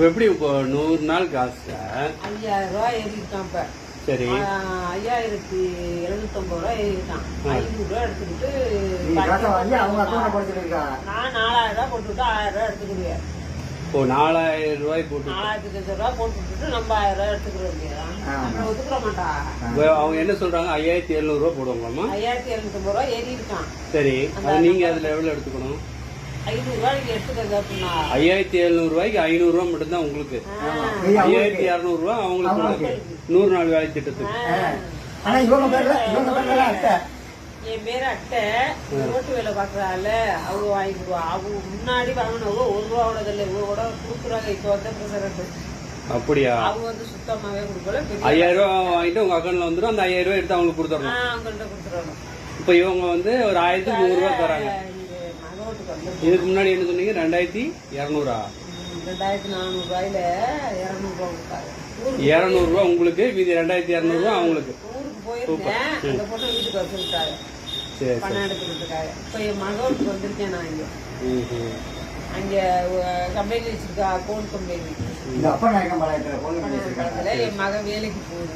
எப்படி இப்போ 100 நாள் காசு 5000 ரூபாய் ஏறிட்டான். இப்ப சரி 5750 ரூபாய் ஏறிட்டான். 500 ரூபாய் எடுத்துக்கிட்டு நான் 4000 ரூபாய் போட்டுவிட்டு 1000 ரூபாய் எடுத்துக்கிடுவேன். இப்போ 4000 ரூபாய் போட்டு 4500 ரூபாய் போட்டுவிட்டு நம்ம 1000 ரூபாய் எடுத்துக்கிற வேண்டியதான். அப்புறம் ஒத்துக்கிற மாட்டா. அவங்க என்ன சொல்றாங்க? 5700 ரூபாய் போடுவாங்களாமா? 5750 ரூபாய் ஏறி இருக்கான். சரி, அது நீங்க அதுல எவ்வளவு எடுத்துக்கணும்? 500 ரூபாய் நீங்க எடுத்துக்கிறது அப்படின்னா 5700 ரூபாய்க்கு 500 ரூபாய் மட்டும் தான் உங்களுக்கு. 5200 ரூபாய் அவங்களுக்கு 100 நாள் வேலை திட்டத்துக்கு. என் பேரு அட்டை ரோட்டு வேலை பாக்குறாள். அவங்க வாங்கிடுவா. அவங்க முன்னாடி வாங்கினவங்க 1 ரூபாவோட இல்லை, இவங்க கூட கொடுக்குறாங்க. இப்போ வந்து பிரசரண்ட் அப்படியா? அவங்க வந்து சுத்தமாவே கொடுக்கல. 5000 ரூபாய் வாங்கிட்டு உங்க அக்கௌண்ட்ல வந்துடும். அந்த 5000 ரூபாய் எடுத்து அவங்களுக்கு கொடுத்துடணும். அவங்கள்ட்ட கொடுத்துடணும். இப்ப இவங்க வந்து ஒரு 1100 ரூபாய் தராங்க. இதுக்கு முன்னாடி என்ன சொன்னீங்க? 2200 2400 ரூபாயில 200 ரூபாய் கொடுத்தாங்க. 200 ரூபாய் உங்களுக்கு, மீதி 2200 ரூபாய் அவங்களுக்கு. ஊருக்கு போயிருந்தேன். அந்த பொண்ணு வீட்டுக்கு வச்சுருக்காங்க. சரி, பணம் எடுத்துக்கிட்டு. இப்ப என் மகனுக்கு வந்திருக்கேன் நான். இங்க அங்க கம்பெனி வச்சிருக்கா, அக்கௌண்ட் கம்பெனி. என் மகன் வேலைக்கு போகுது.